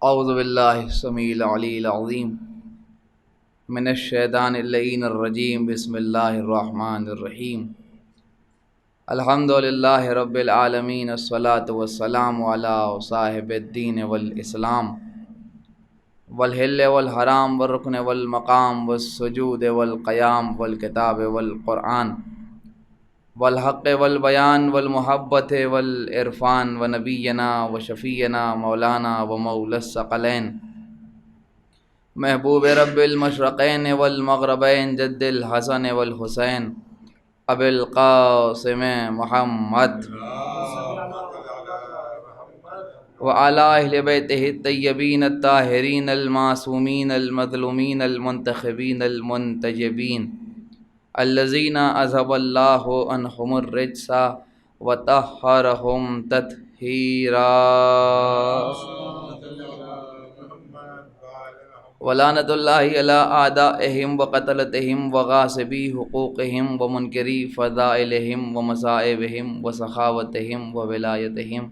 اعوذ باللہ السمیع العلی العظیم من الشیطان اللعین الرجیم بسم اللہ الرحمن الرحیم الحمد للہ رب العالمین الصلاۃ والسلام علی صاحب الدین والاسلام والحل والحرام والرکن والمقام والسجود والقیام والکتاب والقرآن والحق والبیان والمحبت والعرفان ونبینا وشفینا مولانا ومولا الثقلین محبوب رب المشرقین والمغربین جد الحسن والحسین ابی القاسم محمد وعلی اہل بیتہ الطیبین الطاہرین المعصومین المظلومین المنتخبین المنتجبین الذین اذهب اللہ عنہم الرجس وطہرہم تطہیرا ولعنۃ اللہ علی اعدائہم وقتلتہم وغاصبی حقوقہم ومنکری فضائلہم ومصائبہم وسخاوتہم وولایتہم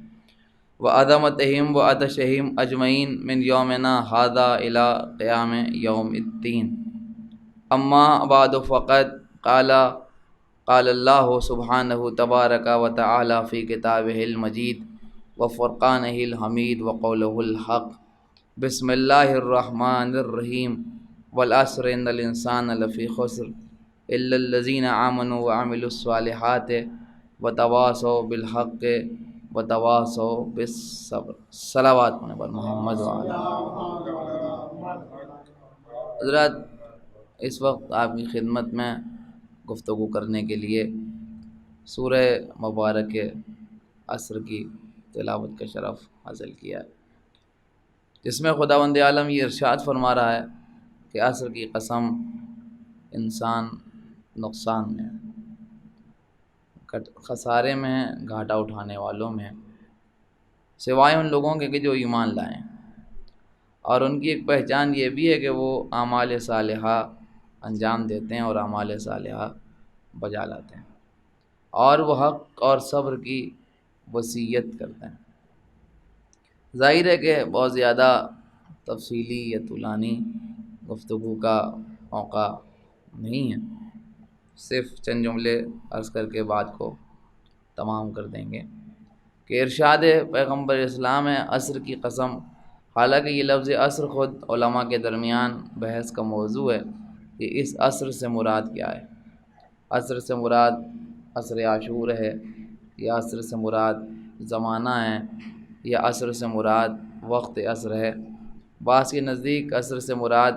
وعظمتہم وعطشہم اجمعین من یومنا ھذا الی قیام یوم الدین اما بعد فقد قال اللہ سبحانہ تبارک و تعالی فی کتابہ المجید وفرقانہ الحمید وقولہ الحق بسم اللہ الرحمن الرحیم والعصر ان الانسان لفی خسر الا الذین آمنوا وعملوا الصالحات وتواصوا بالحق وتواصوا بالصبر۔ صلوات ہونے پر محمد وعلی۔ حضرات، اس وقت آپ کی خدمت میں گفتگو کرنے کے لیے سورہ مبارک عصر کی تلاوت کا شرف حاصل کیا ہے، جس میں خداوند عالم یہ ارشاد فرما رہا ہے کہ عصر کی قسم، انسان نقصان میں ہے، خسارے میں ہے، گھاٹا اٹھانے والوں میں ہے، سوائے ان لوگوں کے کہ جو ایمان لائیں۔ اور ان کی ایک پہچان یہ بھی ہے کہ وہ اعمال صالحہ انجام دیتے ہیں اور اعمال صالحہ بجا لاتے ہیں، اور وہ حق اور صبر کی وصیت کرتے ہیں۔ ظاہر ہے کہ بہت زیادہ تفصیلی یا طولانی گفتگو کا موقع نہیں ہے، صرف چند جملے عرض کر کے بات کو تمام کر دیں گے کہ ارشاد پیغمبر اسلام ہے عصر کی قسم۔ حالانکہ یہ لفظ عصر خود علماء کے درمیان بحث کا موضوع ہے کہ اس عصر سے مراد کیا ہے۔ عصر سے مراد عصر عاشور ہے، یا عصر سے مراد زمانہ ہے، یا عصر سے مراد وقت عصر ہے۔ بعض کے نزدیک عصر سے مراد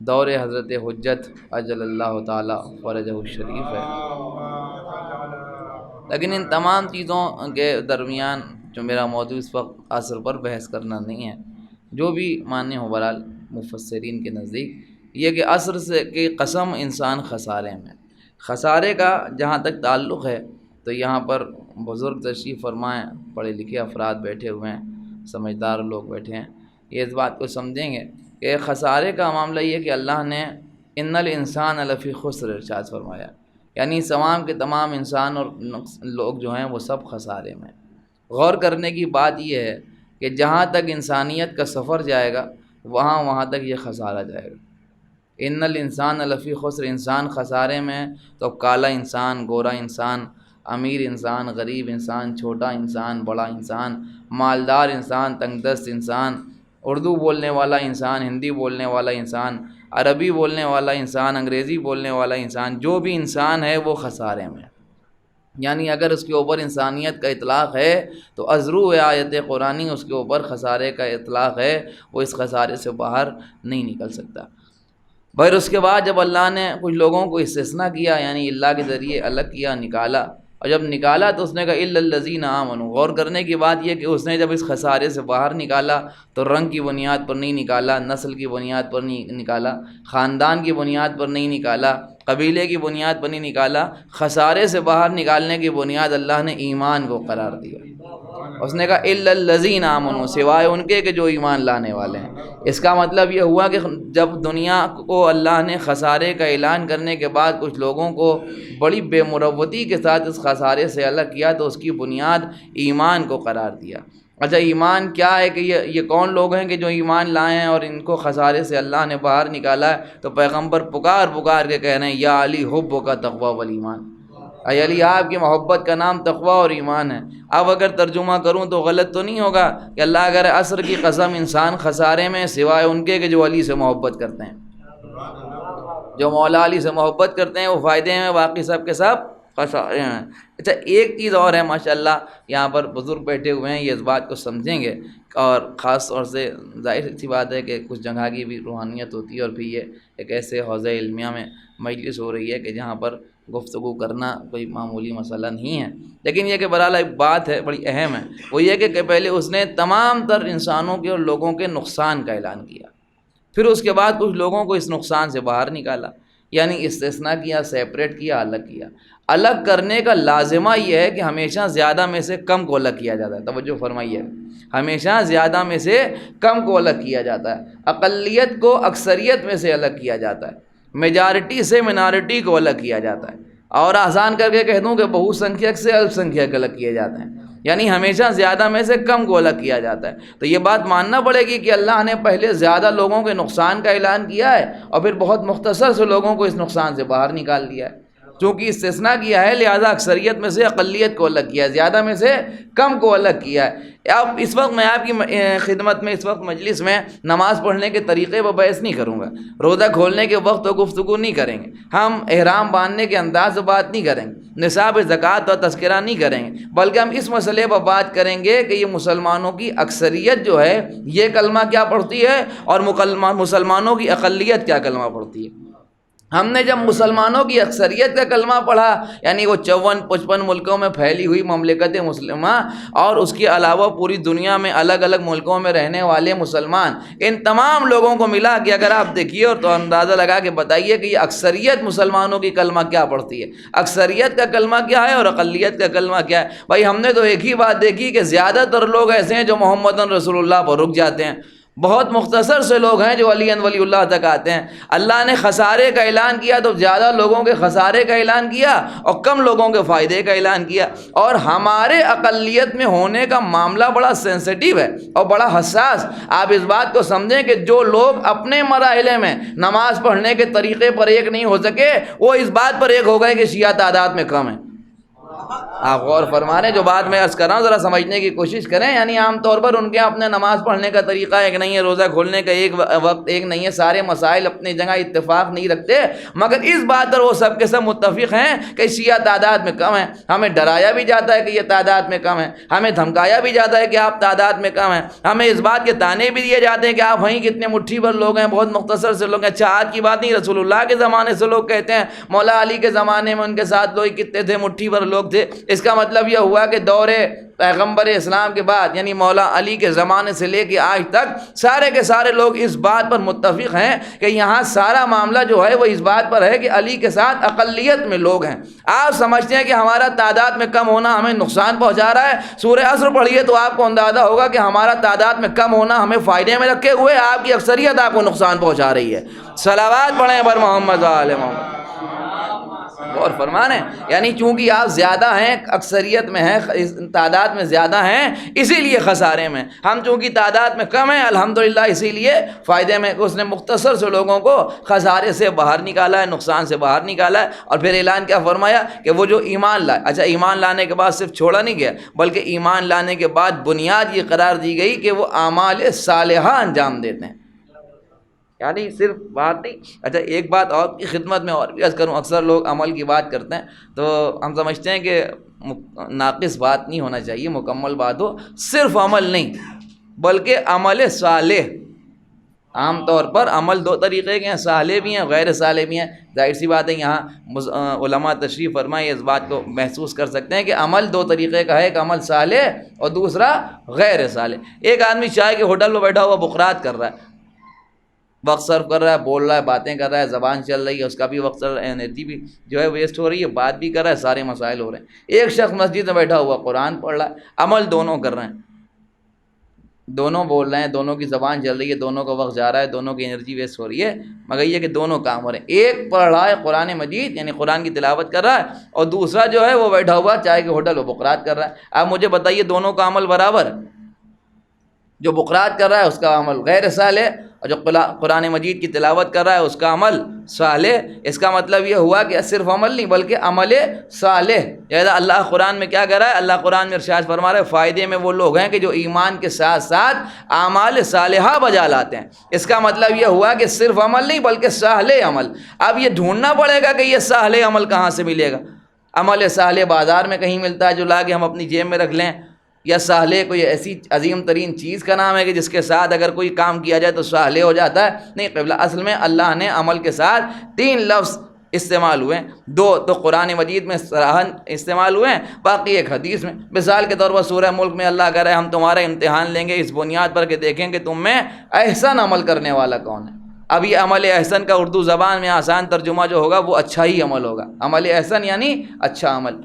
دور حضرت حجت عجل اللہ تعالی فرجہ الشریف ہے۔ لیکن ان تمام چیزوں کے درمیان جو میرا موضوع اس وقت عصر پر بحث کرنا نہیں ہے، جو بھی ماننے ہو بہرحال مفسرین کے نزدیک یہ کہ عصر سے کی قسم انسان خسارے میں۔ خسارے کا جہاں تک تعلق ہے تو یہاں پر بزرگ تشریف فرمائیں، پڑھے لکھے افراد بیٹھے ہوئے ہیں، سمجھدار لوگ بیٹھے ہیں، یہ اس بات کو سمجھیں گے کہ خسارے کا معاملہ یہ کہ اللہ نے ان الانسان لفی خسر ارشاد فرمایا، یعنی تمام کے تمام انسان اور لوگ جو ہیں وہ سب خسارے میں۔ غور کرنے کی بات یہ ہے کہ جہاں تک انسانیت کا سفر جائے گا وہاں تک یہ خسارہ جائے گا۔ ان الانسان لفی خسر، انسان خسارے میں، تو کالا انسان، گورا انسان، امیر انسان، غریب انسان، چھوٹا انسان، بڑا انسان، مالدار انسان، تنگ دست انسان، اردو بولنے والا انسان، ہندی بولنے والا انسان، عربی بولنے والا انسان، انگریزی بولنے والا انسان، جو بھی انسان ہے وہ خسارے میں۔ یعنی اگر اس کے اوپر انسانیت کا اطلاق ہے تو ازرو آیت قرآنی اس کے اوپر خسارے کا اطلاق ہے، وہ اس خسارے سے باہر نہیں نکل سکتا۔ پھر اس کے بعد جب اللہ نے کچھ لوگوں کو استثناء کیا، یعنی اللہ کے ذریعے الگ کیا، نکالا، اور جب نکالا تو اس نے کہا الا الذین آمنوا۔ غور کرنے کی بات یہ کہ اس نے جب اس خسارے سے باہر نکالا تو رنگ کی بنیاد پر نہیں نکالا، نسل کی بنیاد پر نہیں نکالا، خاندان کی بنیاد پر نہیں نکالا، قبیلے کی بنیاد پر نہیں نکالا، خسارے سے باہر نکالنے کی بنیاد اللہ نے ایمان کو قرار دیا۔ اس نے کہا الا الذین آمنوا، سوائے ان کے کہ جو ایمان لانے والے ہیں۔ اس کا مطلب یہ ہوا کہ جب دنیا کو اللہ نے خسارے کا اعلان کرنے کے بعد کچھ لوگوں کو بڑی بے مروتی کے ساتھ اس خسارے سے الگ کیا تو اس کی بنیاد ایمان کو قرار دیا۔ اچھا ایمان کیا ہے کہ یہ کون لوگ ہیں کہ جو ایمان لائے ہیں اور ان کو خسارے سے اللہ نے باہر نکالا ہے؟ تو پیغمبر پکار کے کہہ رہے ہیں یا علی حب کا تقویٰ والایمان، اے علی آپ کی محبت کا نام تقویٰ اور ایمان ہے۔ اب اگر ترجمہ کروں تو غلط تو نہیں ہوگا کہ اللہ اگر عصر کی قسم انسان خسارے میں سوائے ان کے کہ جو علی سے محبت کرتے ہیں، جو مولا علی سے محبت کرتے ہیں وہ فائدے میں، باقی سب کے سب خسارے ہیں۔ اچھا ایک چیز اور ہے ماشاءاللہ، یہاں پر بزرگ بیٹھے ہوئے ہیں، یہ اس بات کو سمجھیں گے، اور خاص طور سے ظاہر سی بات ہے کہ کچھ جگہ کی بھی روحانیت ہوتی ہے، اور پھر یہ ایک ایسے حوضہ علمیہ میں مجلس ہو رہی ہے کہ جہاں پر گفتگو کرنا کوئی معمولی مسئلہ نہیں ہے، لیکن یہ کہ بہرحال ایک بات ہے بڑی اہم ہے، وہ یہ کہ پہلے اس نے تمام تر انسانوں کے اور لوگوں کے نقصان کا اعلان کیا، پھر اس کے بعد کچھ لوگوں کو اس نقصان سے باہر نکالا، یعنی استثناء کیا، سیپریٹ کیا، الگ کیا۔ الگ کرنے کا لازمہ یہ ہے کہ ہمیشہ زیادہ میں سے کم کو الگ کیا جاتا ہے، توجہ فرمائیے، ہمیشہ زیادہ میں سے کم کو الگ کیا جاتا ہے، اقلیت کو اکثریت میں سے الگ کیا جاتا ہے، میجارٹی سے منارٹی کو الگ کیا جاتا ہے، اور آسان کر کے کہہ دوں کہ بہو سنکھیک سے الپ سنکھیک الگ کیے جاتے ہیں، یعنی ہمیشہ زیادہ میں سے کم کو الگ کیا جاتا ہے۔ تو یہ بات ماننا پڑے گی کہ اللہ نے پہلے زیادہ لوگوں کے نقصان کا اعلان کیا ہے اور پھر بہت مختصر سے لوگوں کو اس نقصان سے باہر نکال دیا ہے، چونکہ استثناء کیا ہے لہذا اکثریت میں سے اقلیت کو الگ کیا ہے، زیادہ میں سے کم کو الگ کیا ہے۔ اب اس وقت میں آپ کی خدمت میں اس وقت مجلس میں نماز پڑھنے کے طریقے پر بحث نہیں کروں گا، روزہ کھولنے کے وقت تو گفتگو نہیں کریں گے، ہم احرام باندھنے کے انداز سے بات نہیں کریں گے، نصاب زکوٰۃ اور تذکرہ نہیں کریں گے، بلکہ ہم اس مسئلے پر بات کریں گے کہ یہ مسلمانوں کی اکثریت جو ہے یہ کلمہ کیا پڑھتی ہے اور مسلمانوں کی اقلیت کیا کلمہ پڑھتی ہے۔ ہم نے جب مسلمانوں کی اکثریت کا کلمہ پڑھا، یعنی وہ 54-55 ملکوں میں پھیلی ہوئی مملکت مسلمہ اور اس کے علاوہ پوری دنیا میں الگ الگ ملکوں میں رہنے والے مسلمان، ان تمام لوگوں کو ملا کہ اگر آپ دیکھیے اور تو اندازہ لگا کے بتائیے کہ یہ اکثریت مسلمانوں کی کلمہ کیا پڑھتی ہے، اکثریت کا کلمہ کیا ہے اور اقلیت کا کلمہ کیا ہے۔ بھائی ہم نے تو ایک ہی بات دیکھی کہ زیادہ تر لوگ ایسے ہیں جو محمد رسول اللہ پر رک جاتے ہیں، بہت مختصر سے لوگ ہیں جو علی ولی اللہ تک آتے ہیں۔ اللہ نے خسارے کا اعلان کیا تو زیادہ لوگوں کے خسارے کا اعلان کیا اور کم لوگوں کے فائدے کا اعلان کیا، اور ہمارے اقلیت میں ہونے کا معاملہ بڑا سینسٹیو ہے اور بڑا حساس۔ آپ اس بات کو سمجھیں کہ جو لوگ اپنے مراحل میں نماز پڑھنے کے طریقے پر ایک نہیں ہو سکے، وہ اس بات پر ایک ہو گئے کہ شیعہ تعداد میں کم ہیں۔ آپ غور فرما رہے ہیں جو بات میں عرض کر رہا ہوں، ذرا سمجھنے کی کوشش کریں، یعنی عام طور پر ان کے اپنے نماز پڑھنے کا طریقہ ایک نہیں ہے، روزہ کھولنے کا ایک وقت ایک نہیں ہے، سارے مسائل اپنی جگہ اتفاق نہیں رکھتے، مگر اس بات پر وہ سب کے سب متفق ہیں کہ شیعہ تعداد میں کم ہیں۔ ہمیں ڈرایا بھی جاتا ہے کہ یہ تعداد میں کم ہے، ہمیں دھمکایا بھی جاتا ہے کہ آپ تعداد میں کم ہیں، ہمیں اس بات کے تانے بھی دیے جاتے ہیں کہ آپ وہیں کتنے مٹھی بھر لوگ ہیں، بہت مختصر سے لوگ ہیں۔ اچھا آج کی بات نہیں، رسول اللہ کے زمانے سے لوگ کہتے ہیں، مولا علی کے زمانے میں ان کے ساتھ لوگ کتنے تھے، مٹھی بھر لوگ تھے۔ اس کا مطلب یہ ہوا کہ دور پیغمبر اسلام کے بعد یعنی مولا علی کے زمانے سے لے کے آج تک سارے کے سارے لوگ اس بات پر متفق ہیں کہ یہاں سارا معاملہ جو ہے وہ اس بات پر ہے کہ علی کے ساتھ اقلیت میں لوگ ہیں۔ آپ سمجھتے ہیں کہ ہمارا تعداد میں کم ہونا ہمیں نقصان پہنچا رہا ہے، سورہ عصر پڑھیے تو آپ کو اندازہ ہوگا کہ ہمارا تعداد میں کم ہونا ہمیں فائدے میں رکھے ہوئے آپ کی اکثریت آپ کو نقصان پہنچا رہی ہے۔ صلوات پڑھیں بر محمد و آل محمد۔ غور فرمانے یعنی چونکہ آپ زیادہ ہیں، اکثریت میں ہیں، تعداد میں زیادہ ہیں، اسی لیے خسارے میں، ہم چونکہ تعداد میں کم ہیں الحمدللہ اسی لیے فائدے میں۔ اس نے مختصر سے لوگوں کو خسارے سے باہر نکالا ہے، نقصان سے باہر نکالا ہے، اور پھر اعلان کیا فرمایا کہ وہ جو ایمان لائے۔ اچھا ایمان لانے کے بعد صرف چھوڑا نہیں گیا، بلکہ ایمان لانے کے بعد بنیاد یہ قرار دی گئی کہ وہ اعمال صالحہ انجام دیتے ہیں، یعنی صرف بات نہیں۔ اچھا ایک بات اور کی خدمت میں اور بھی عرض کروں، اکثر لوگ عمل کی بات کرتے ہیں تو ہم سمجھتے ہیں کہ ناقص بات نہیں ہونا چاہیے، مکمل بات ہو، صرف عمل نہیں بلکہ عمل صالح۔ عام طور پر عمل دو طریقے کے ہیں، صالح بھی ہیں غیر صالح بھی ہیں۔ ظاہر سی بات ہے یہاں علماء تشریف فرمائے اس بات کو محسوس کر سکتے ہیں کہ عمل دو طریقے کا ہے، ایک عمل صالح اور دوسرا غیر صالح۔ ایک آدمی چائے کے ہوٹل میں بیٹھا ہوا بقرات کر رہا ہے، وقت صرف کر رہا ہے، بول رہا ہے، باتیں کر رہا ہے، زبان چل رہی ہے، اس کا بھی وقت انرجی بھی جو ہے ویسٹ ہو رہی ہے، بات بھی کر رہا ہے، سارے مسائل ہو رہے ہیں۔ ایک شخص مسجد میں بیٹھا ہوا قرآن پڑھ رہا ہے، عمل دونوں کر رہے ہیں، دونوں بول رہے ہیں، دونوں کی زبان چل رہی ہے، دونوں کا وقت جا رہا ہے، دونوں کی انرجی ویسٹ ہو رہی ہے، مگر یہ کہ دونوں کام ہو رہے ہیں۔ ایک پڑھ رہا ہے قرآن مجید یعنی قرآن کی تلاوت کر رہا ہے، اور دوسرا جو ہے وہ بیٹھا ہوا چائے کے ہوٹل وہ بقرات کر رہا ہے۔ اب مجھے بتائیے دونوں کا عمل برابر ہے؟ جو بقرات کر رہا ہے اس کا عمل غیر صالح، اور جو قرآن مجید کی تلاوت کر رہا ہے اس کا عمل صالح۔ اس کا مطلب یہ ہوا کہ صرف عمل نہیں بلکہ عمل صالح۔ یعنی اللہ قرآن میں کیا کر رہا ہے؟ اللہ قرآن میں ارشاد فرما رہا ہے فائدے میں وہ لوگ ہیں کہ جو ایمان کے ساتھ ساتھ اعمال صالحہ بجا لاتے ہیں۔ اس کا مطلب یہ ہوا کہ صرف عمل نہیں بلکہ صالح عمل۔ اب یہ ڈھونڈنا پڑے گا کہ یہ صالح عمل کہاں سے ملے گا۔ عمل صالح بازار میں کہیں ملتا ہے جو لا کے ہم اپنی جیب میں رکھ لیں، یا صالح کوئی ایسی عظیم ترین چیز کا نام ہے کہ جس کے ساتھ اگر کوئی کام کیا جائے تو صالح ہو جاتا ہے؟ نہیں قبلہ، اصل میں اللہ نے عمل کے ساتھ 3 لفظ استعمال ہوئے ہیں، 2 تو قرآن مجید میں صراحت استعمال ہوئے ہیں، باقی ایک حدیث میں۔ مثال کے طور پر سورہ ملک میں اللہ کہہ رہا ہے ہم تمہارا امتحان لیں گے اس بنیاد پر کہ دیکھیں کہ تم میں احسن عمل کرنے والا کون ہے۔ اب یہ عمل احسن کا اردو زبان میں آسان ترجمہ جو ہوگا وہ اچھا ہی عمل ہوگا۔ عمل احسن یعنی اچھا عمل۔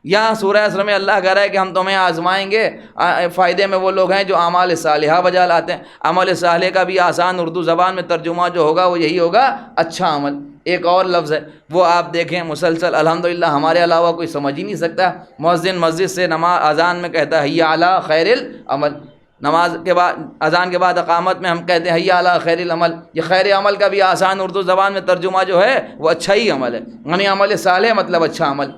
یہاں سورہ اسر میں اللہ کہہ رہا ہے کہ ہم تمہیں آزمائیں گے، فائدے میں وہ لوگ ہیں جو اعمال صالحہ بجا لاتے ہیں۔ عمل صالح کا بھی آسان اردو زبان میں ترجمہ جو ہوگا وہ یہی ہوگا، اچھا عمل۔ ایک اور لفظ ہے وہ آپ دیکھیں مسلسل الحمدللہ ہمارے علاوہ کوئی سمجھ ہی نہیں سکتا۔ مؤذن مسجد سے نماز اذان میں کہتا ہے حی علی خیر العمل، نماز کے بعد اذان کے بعد اقامت میں ہم کہتے ہیں حی علی خیر العمل۔ یہ خیر عمل کا بھی آسان اردو زبان میں ترجمہ جو ہے وہ اچھا ہی عمل ہے، یعنی عمل صالح مطلب اچھا عمل،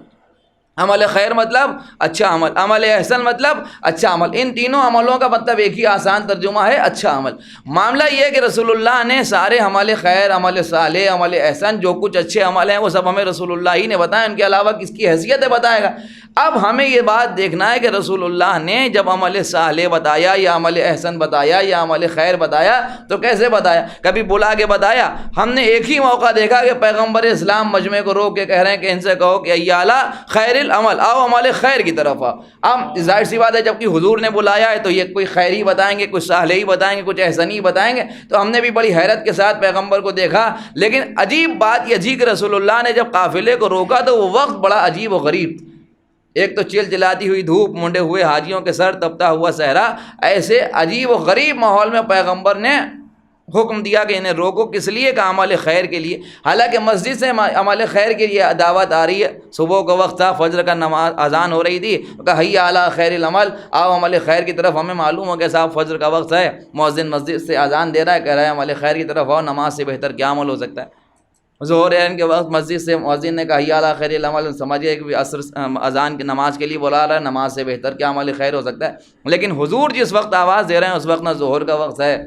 عمل خیر مطلب اچھا عمل، عمل احسن مطلب اچھا عمل۔ ان تینوں عملوں کا مطلب ایک ہی آسان ترجمہ ہے، اچھا عمل۔ معاملہ یہ ہے کہ رسول اللہ نے سارے عمل خیر، عمل صالح، عمل احسن، جو کچھ اچھے عمل ہیں وہ سب ہمیں رسول اللہ ہی نے بتایا، ان کے علاوہ کس کی حیثیت ہے بتائے گا۔ اب ہمیں یہ بات دیکھنا ہے کہ رسول اللہ نے جب عمل صالح بتایا یا عمل احسن بتایا یا عمل خیر بتایا تو کیسے بتایا؟ کبھی بلا کے بتایا؟ ہم نے ایک ہی موقع دیکھا کہ پیغمبر اسلام مجمع کو روک کے کہہ رہے ہیں کہ ان سے کہو کہ حی علی خیر العمل، آؤ عمل خیر کی طرف آؤ۔ اب ظاہر سی بات ہے جب کہ حضور نے بلایا ہے تو یہ کوئی خیر ہی بتائیں گے، کچھ صالح ہی بتائیں گے، کچھ احسن ہی بتائیں گے، تو ہم نے بھی بڑی حیرت کے ساتھ پیغمبر کو دیکھا۔ لیکن عجیب بات یہ تھی کہ رسول اللہ نے جب قافلے کو روکا تو وہ وقت بڑا عجیب و غریب تھا۔ ایک تو چل چلاتی ہوئی دھوپ، منڈے ہوئے حاجیوں کے سر، تپتا ہوا صحرا، ایسے عجیب و غریب ماحول میں پیغمبر نے حکم دیا کہ انہیں روکو، کس لیے؟ کہ عمل خیر کے لیے۔ حالانکہ مسجد سے عمل خیر کے لیے دعوت آ رہی ہے، صبح کا وقت تھا، فجر کا نماز اذان ہو رہی تھی، کہا حی علی خیر العمل، آؤ عمل خیر کی طرف۔ ہمیں معلوم ہو کہ صاحب فجر کا وقت ہے، مؤذن مسجد سے اذان دے رہا ہے، کہہ رہا ہے عمل خیر کی طرف آؤ، نماز سے بہتر کیا عمل ہو سکتا ہے؟ ظہر کے وقت مسجد سے مؤذن نے کہا حی علی خیر العمل، سمجھیے کہ عصر اذان کی نماز کے لیے بلا رہا ہے، نماز سے بہتر کیا عمل خیر ہو سکتا ہے؟ لیکن حضور جس وقت آواز دے رہے ہیں اس وقت نہ ظہر کا وقت ہے،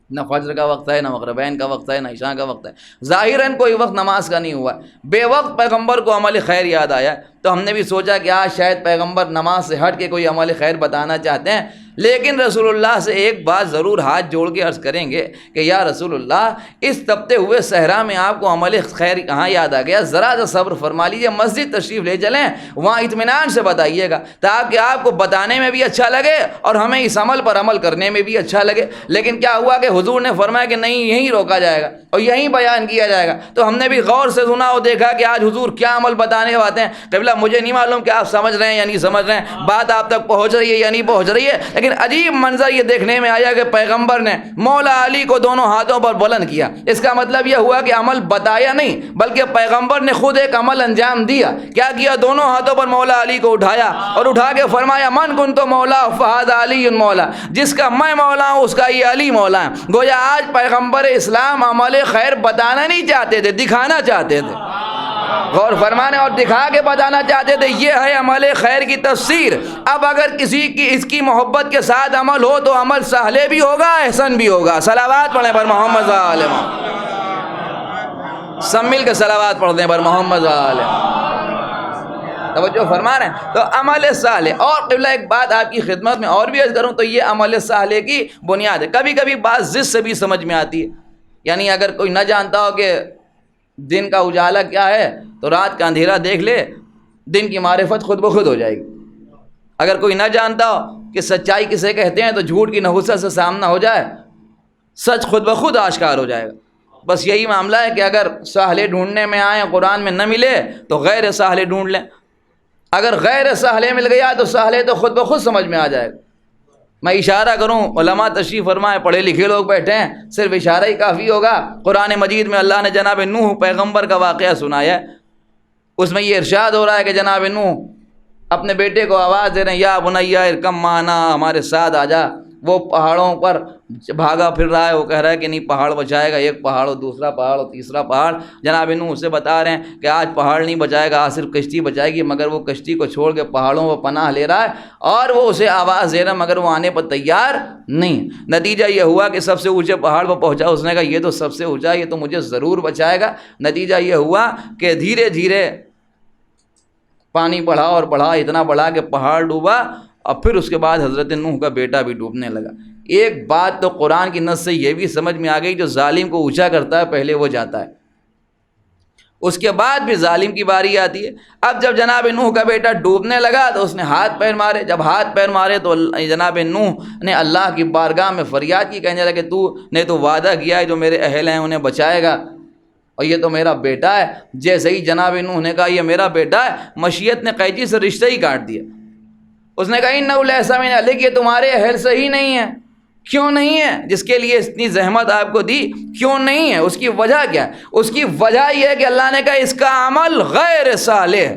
نہ فجر کا وقت ہے، نہ مغربین کا وقت ہے، نہ عشاء کا وقت ہے، ظاہراً کوئی وقت نماز کا نہیں ہوا۔ بے وقت پیغمبر کو عمل خیر یاد آیا تو ہم نے بھی سوچا کہ آج شاید پیغمبر نماز سے ہٹ کے کوئی عمل خیر بتانا چاہتے ہیں، لیکن رسول اللہ سے ایک بات ضرور ہاتھ جوڑ کے عرض کریں گے کہ یا رسول اللہ، اس تپتے ہوئے صحرا میں آپ کو عمل خیر کہاں یاد آ گیا؟ ذرا سا صبر فرما لیجیے، مسجد تشریف لے چلیں، وہاں اطمینان سے بتائیے گا تاکہ آپ کو بتانے میں بھی اچھا لگے اور ہمیں اس عمل پر عمل کرنے میں بھی اچھا لگے۔ لیکن کیا ہوا کہ حضور نے فرمایا کہ نہیں، یہیں روکا جائے گا اور یہیں بیان کیا جائے گا۔ تو ہم نے بھی غور سے سنا اور دیکھا کہ آج حضور کیا عمل بتانے آتے ہیں۔ قبلہ مجھے نہیں معلوم کہ آپ سمجھ رہے ہیں یا نہیں سمجھ رہے ہیں، بات آپ تک پہنچ رہی ہے یا نہیں پہنچ رہی ہے، لیکن عجیب منظر یہ دیکھنے میں آیا کہ پیغمبر نے مولا علی کو دونوں ہاتھوں پر بلند کیا۔ اس کا مطلب یہ ہوا کہ عمل بتایا نہیں بلکہ پیغمبر نے خود ایک عمل انجام دیا۔ کیا کیا؟ دونوں ہاتھوں پر مولا علی کو اٹھایا اور اٹھا کے فرمایا من کنت مولا فہذا علی مولا، جس کا میں مولا ہوں اس کا یہ علی مولا ہے۔ گویا آج پیغمبر اسلام عمل خیر بتانا نہیں چاہتے تھے، دکھانا چاہتے تھے، غور فرمانے اور دکھا کے بتانا چاہتے تھے۔ یہ ہے عمل خیر کی تفسیر۔ اب اگر کسی کی اس کی محبت کے ساتھ عمل ہو تو عمل صالح بھی ہوگا، احسن بھی ہوگا۔ صلوات پڑھیں پر محمد صلی اللہ علیہ وسلم، سب مل کے صلوات پڑھتے ہیں پر محمد صلی اللہ علیہ وسلم، توجہ فرما رہے ہیں۔ تو عمل صالح، اور قبلہ ایک بات آپ کی خدمت میں اور بھی عرض کروں تو یہ عمل صالح کی بنیاد ہے۔ کبھی کبھی بات ضد سے بھی سمجھ میں آتی ہے، یعنی اگر کوئی نہ جانتا ہو کہ دن کا اجالا کیا ہے تو رات کا اندھیرا دیکھ لے، دن کی معرفت خود بخود ہو جائے گی۔ اگر کوئی نہ جانتا ہو کہ سچائی کسے کہتے ہیں تو جھوٹ کی نحوست سے سامنا ہو جائے، سچ خود بخود آشکار ہو جائے گا۔ بس یہی معاملہ ہے کہ اگر صالح ڈھونڈنے میں آئیں قرآن میں نہ ملے تو غیر صالح ڈھونڈ لیں، اگر غیر صالح مل گیا تو صالح تو خود بخود سمجھ میں آ جائے گا۔ میں اشارہ کروں، علماء تشریف فرمائے، پڑھے لکھے لوگ بیٹھے ہیں، صرف اشارہ ہی کافی ہوگا۔ قرآن مجید میں اللہ نے جناب نوح پیغمبر کا واقعہ سنایا ہے، اس میں یہ ارشاد ہو رہا ہے کہ جناب نوح اپنے بیٹے کو آواز دے رہے ہیں یا بنیا ارکم معنا، ہمارے ساتھ آ جا۔ وہ پہاڑوں پر بھاگا پھر رہا ہے، وہ کہہ رہا ہے کہ نہیں پہاڑ بچائے گا، ایک پہاڑ اور دوسرا پہاڑ اور تیسرا پہاڑ۔ جناب نوح اسے بتا رہے ہیں کہ آج پہاڑ نہیں بچائے گا، آج صرف کشتی بچائے گی، مگر وہ کشتی کو چھوڑ کے پہاڑوں پر پناہ لے رہا ہے اور وہ اسے آواز دے رہا ہے مگر وہ آنے پر تیار نہیں۔ نتیجہ یہ ہوا کہ سب سے اونچے پہاڑ پر پہنچا، اس نے کہا یہ تو سب سے اونچا، یہ تو مجھے ضرور بچائے گا۔ نتیجہ یہ ہوا کہ دھیرے دھیرے پانی بڑھا اور بڑھا، اتنا بڑھا کہ پہاڑ ڈوبا، اور پھر اس کے بعد حضرت نوح کا بیٹا بھی ڈوبنے لگا۔ ایک بات تو قرآن کی نص سے یہ بھی سمجھ میں آ گئی، جو ظالم کو اونچا کرتا ہے پہلے وہ جاتا ہے، اس کے بعد بھی ظالم کی باری آتی ہے۔ اب جب جناب نوح کا بیٹا ڈوبنے لگا تو اس نے ہاتھ پیر مارے، جب ہاتھ پیر مارے تو جناب نوح نے اللہ کی بارگاہ میں فریاد کی، کہنے لگا کہ تو نے تو وعدہ کیا ہے جو میرے اہل ہیں انہیں بچائے گا، اور یہ تو میرا بیٹا ہے۔ جیسے ہی جناب نوح نے کہا یہ میرا بیٹا ہے، مشیت نے قینچی سے رشتہ ہی کاٹ دیا۔ اس نے کہا انہ لیس من اہلک، یہ تمہارے اہل سے ہی نہیں ہے۔ کیوں نہیں ہے؟ جس کے لیے اتنی زحمت آپ کو دی، کیوں نہیں ہے؟ اس کی وجہ کیا ہے؟ اس کی وجہ یہ ہے کہ اللہ نے کہا اس کا عمل غیر صالح ہے،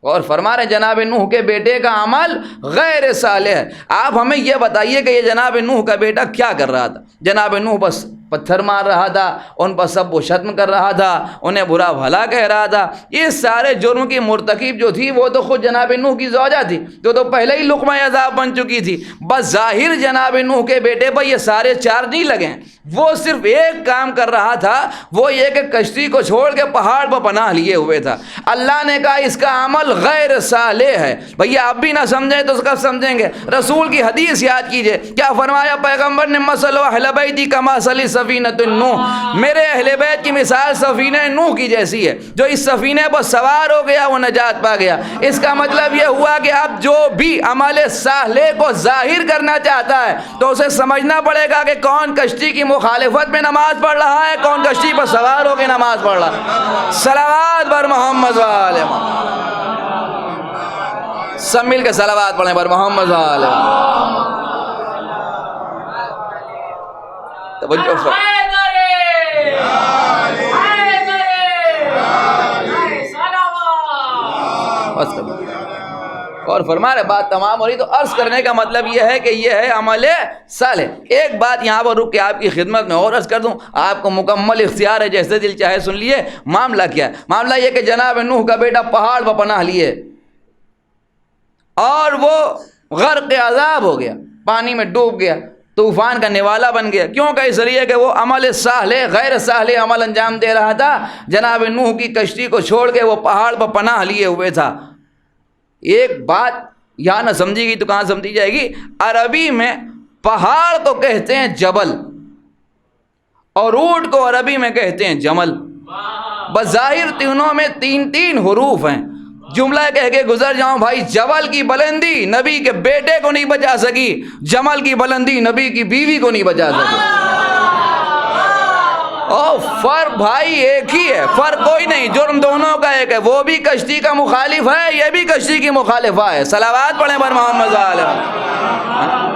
اور فرما رہے جناب نوح کے بیٹے کا عمل غیر صالح ہے۔ آپ ہمیں یہ بتائیے کہ یہ جناب نوح کا بیٹا کیا کر رہا تھا؟ جناب نوح بس پتھر مار رہا تھا، ان پر سب و شتم کر رہا تھا، انہیں برا بھلا کہہ رہا تھا۔ اس سارے جرم کی مرتکب جو تھی وہ تو خود جناب نوح کی زوجہ تھی، جو تو پہلے ہی لقمہ عذاب بن چکی تھی۔ بس ظاہر جناب نوح کے بیٹے پر یہ سارے چارج نہیں لگے، وہ صرف ایک کام کر رہا تھا، وہ یہ کہ کشتی کو چھوڑ کے پہاڑ پر پناہ لیے ہوئے تھا۔ اللہ نے کہا اس کا عمل غیر صالح ہے۔ بھیا آپ بھی نہ سمجھیں تو کب سمجھیں گے؟ رسول کی حدیث یاد کیجئے، کیا فرمایا پیغمبر نے؟ مثل اہل بیتی کمثل سفینۃ نوح، میرے اہل بیت کی مثال سفینہ نوح کی جیسی ہے، جو اس سفینے پر سوار ہو گیا وہ نجات پا گیا۔ اس کا مطلب یہ ہوا کہ اب جو بھی عمل صالح کو ظاہر کرنا چاہتا ہے تو اسے سمجھنا پڑے گا کہ کون کشتی کی مخالفت میں نماز پڑھ رہا ہے، کون کشتی پر سوار ہو کے نماز پڑھ رہا ہے۔ صلوات بر محمد و آل محمد، سب مل کے صلوات پڑھیں بر محمد و آل محمد۔ توجہ فرمائیں۔ اور فرما رہے بات تمام ہو رہی، تو عرض کرنے کا مطلب یہ ہے کہ یہ ہے عمل صالح۔ ایک بات یہاں پر رک کے آپ کی خدمت میں اور عرض کر دوں، آپ کو مکمل اختیار ہے، جیسے دل چاہے سن لیے۔ معاملہ کیا ہے؟ معاملہ یہ کہ جناب نوح کا بیٹا پہاڑ پر پناہ لیے اور وہ غرق عذاب ہو گیا، پانی میں ڈوب گیا، طوفان کا نوالا بن گیا۔ کیوں کہ اس لیے کہ وہ عمل صالح غیر صالح عمل انجام دے رہا تھا۔ جناب نوح کی کشتی کو چھوڑ کے وہ پہاڑ پر پناہ لیے ہوئے تھا۔ ایک بات یہاں نہ سمجھی گئی تو کہاں سمجھی جائے گی؟ عربی میں پہاڑ کو کہتے ہیں جبل، اور اونٹ کو عربی میں کہتے ہیں جمل۔ بظاہر تینوں میں تین حروف ہیں۔ جملہ کہہ کے گزر جاؤں بھائی، جبل کی بلندی نبی کے بیٹے کو نہیں بچا سکی، جمل کی بلندی نبی کی بیوی کو نہیں بچا سکی۔ اور فرق بھائی ایک ہی ہے، فرق کوئی نہیں، جرم دونوں کا ایک ہے۔ وہ بھی کشتی کا مخالف ہے، یہ بھی کشتی کی مخالفہ ہے۔ صلوات پڑھیں بر محمد صلی اللہ علیہ وسلم۔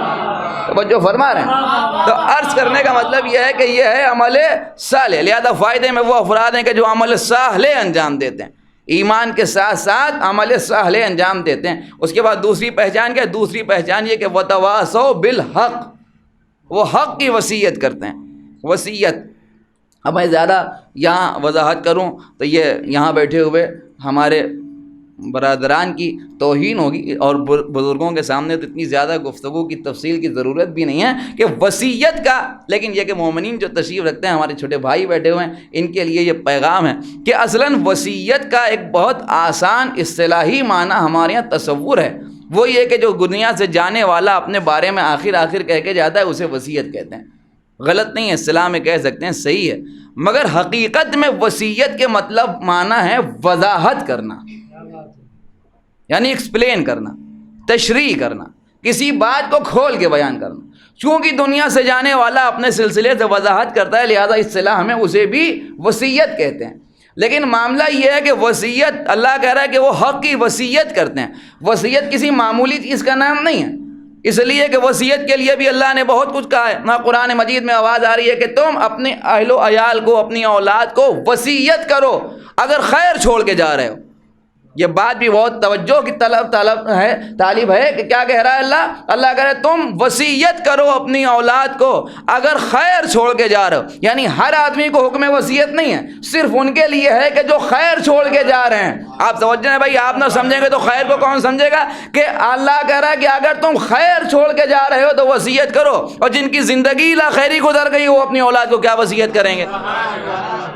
توجہ فرما رہے ہیں؟ تو عرض کرنے کا مطلب یہ ہے کہ یہ ہے عمل صالح۔ لہذا فائدے میں وہ افراد ہیں کہ جو عمل صالح انجام دیتے ہیں، ایمان کے ساتھ ساتھ عمل صالح انجام دیتے ہیں۔ اس کے بعد دوسری پہچان کیا ہے؟ دوسری پہچان یہ کہ وتواصوا بالحق، وہ حق کی وصیت کرتے ہیں۔ وصیت اب میں زیادہ یہاں وضاحت کروں تو یہ یہاں بیٹھے ہوئے ہمارے برادران کی توہین ہوگی، اور بزرگوں کے سامنے تو اتنی زیادہ گفتگو کی تفصیل کی ضرورت بھی نہیں ہے کہ وصیت کا، لیکن یہ کہ مومنین جو تشریف رکھتے ہیں، ہمارے چھوٹے بھائی بیٹھے ہوئے ہیں، ان کے لیے یہ پیغام ہے کہ اصلاً وصیت کا ایک بہت آسان اصطلاحی معنی ہمارے یہاں تصور ہے۔ وہ یہ کہ جو دنیا سے جانے والا اپنے بارے میں آخر کہہ کے جاتا ہے اسے وصیت کہتے ہیں۔ غلط نہیں ہے، اصطلاح میں کہہ سکتے ہیں، صحیح ہے، مگر حقیقت میں وصیت کے مطلب معنی ہے وضاحت کرنا، یعنی ایکسپلین کرنا، تشریح کرنا، کسی بات کو کھول کے بیان کرنا۔ چونکہ دنیا سے جانے والا اپنے سلسلے سے وضاحت کرتا ہے، لہذا اصطلاح میں اسے بھی وصیت کہتے ہیں۔ لیکن معاملہ یہ ہے کہ وصیت، اللہ کہہ رہا ہے کہ وہ حق کی وصیت کرتے ہیں۔ وصیت کسی معمولی چیز کا نام نہیں ہے، اس لیے کہ وصیت کے لیے بھی اللہ نے بہت کچھ کہا ہے۔ نہ قرآن مجید میں آواز آ رہی ہے کہ تم اپنے اہل و عیال کو، اپنی اولاد کو وصیت کرو اگر خیر چھوڑ کے جا رہے ہو۔ یہ بات بھی بہت توجہ کی طالب ہے کہ کیا کہہ رہا ہے اللہ کہہ رہا ہے تم وصیت کرو اپنی اولاد کو اگر خیر چھوڑ کے جا رہے ہو. یعنی ہر آدمی کو حکم وصیت نہیں ہے، صرف ان کے لیے ہے کہ جو خیر چھوڑ کے جا رہے ہیں. آپ سمجھ ہیں بھائی، آپ نہ سمجھیں گے تو خیر کو کون سمجھے گا؟ کہ اللہ کہہ رہا ہے کہ اگر تم خیر چھوڑ کے جا رہے ہو تو وصیت کرو، اور جن کی زندگی لا خیری گزر گئی وہ اپنی اولاد کو کیا وصیت کریں گے؟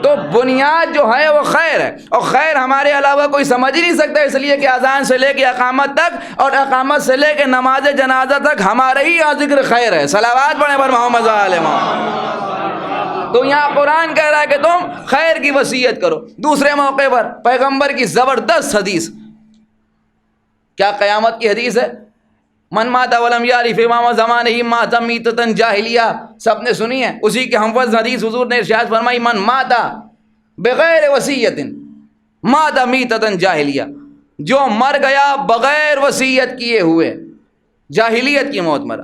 تو بنیاد جو ہے وہ خیر ہے، اور خیر ہمارے علاوہ کوئی سمجھ ہی نہیں سکتا، اس لیے کہ اذان سے لے کے اقامت تک اور اقامت سے لے کے نماز جنازہ تک ہمارے ہی یہاں ذکر خیر ہے. صلوات پڑھیں پر محمد علیہ محمد. تو یہاں قرآن کہہ رہا ہے کہ تم خیر کی وصیت کرو. دوسرے موقع پر پیغمبر کی زبردست حدیث، کیا قیامت کی حدیث ہے، من مات ولم یعرف امام زمانہ مات میتۃ جاہلیہ، سب نے سنی ہے. اسی کے ہم وزن حدیث حضور نے ارشاد فرمائی من مات بغیر وصیت مات میتۃ جاہلیہ، جو مر گیا بغیر وصیت کیے ہوئے جاہلیت کی موت مرا.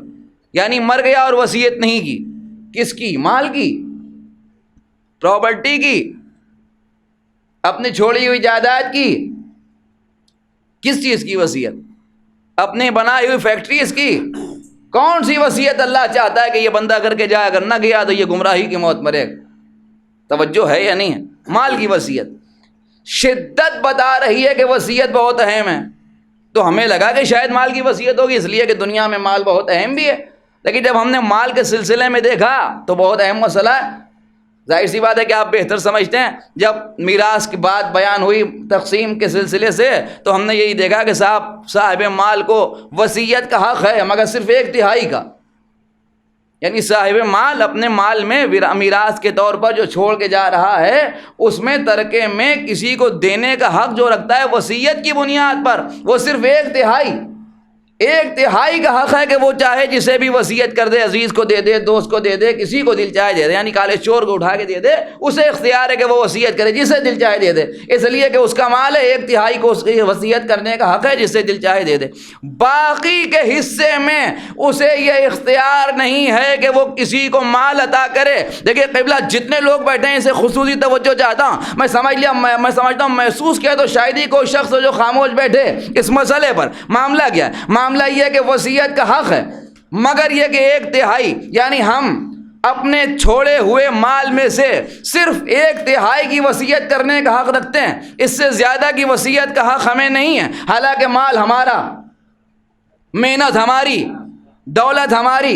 یعنی مر گیا اور وصیت نہیں کی. کس کی؟ مال کی، پراپرٹی کی، اپنی چھوڑی ہوئی جائیداد کی. کس چیز کی وصیت؟ اپنے بنائی ہوئی فیکٹریز کی. کون سی وصیت اللہ چاہتا ہے کہ یہ بندہ کر کے جائے، اگر نہ گیا تو یہ گمراہی کی موت مرے؟ توجہ ہے یا نہیں ہے؟ مال کی وصیت شدت بتا رہی ہے کہ وصیت بہت اہم ہے. تو ہمیں لگا کہ شاید مال کی وصیت ہوگی، اس لیے کہ دنیا میں مال بہت اہم بھی ہے. لیکن جب ہم نے مال کے سلسلے میں دیکھا تو بہت اہم مسئلہ ہے. ظاہر سی بات ہے کہ آپ بہتر سمجھتے ہیں، جب میراث کی بات بیان ہوئی تقسیم کے سلسلے سے تو ہم نے یہی دیکھا کہ صاحب مال کو وصیت کا حق ہے، مگر صرف 1/3 کا. یعنی صاحب مال اپنے مال میں میراث کے طور پر جو چھوڑ کے جا رہا ہے اس میں ترکے میں کسی کو دینے کا حق جو رکھتا ہے وصیت کی بنیاد پر، وہ صرف 1/3 کا حق ہے کہ وہ چاہے جسے بھی وصیت کر دے، عزیز کو دے دے، دوست کو دے دے، کسی کو دل چاہے دے دے. یعنی کالے چور کو اٹھا کے دے دے، اسے اختیار ہے کہ وہ وصیت کرے، جسے دل چاہے دے دے. اس لیے کہ اس کا مال ہے، 1/3 کو اس کی وصیت کرنے کا حق ہے، جسے دل چاہے دے دے. باقی کے حصے میں اسے یہ اختیار نہیں ہے کہ وہ کسی کو مال عطا کرے. دیکھیے قبلہ جتنے لوگ بیٹھے ہیں اسے خصوصی توجہ چاہتا ہوں. میں سمجھتا ہوں محسوس کیا تو شاید ہی کوئی شخص جو خاموش بیٹھے اس مسئلے پر. معاملہ کیا ہے؟ معاملہ یہ کہ وصیت کا حق ہے، مگر یہ کہ 1/3 یعنی ہم اپنے چھوڑے ہوئے مال میں سے صرف 1/3 کی وصیت کرنے کا حق رکھتے ہیں. اس سے زیادہ کی وصیت کا حق ہمیں نہیں ہے. حالانکہ مال ہمارا، محنت ہماری، دولت ہماری،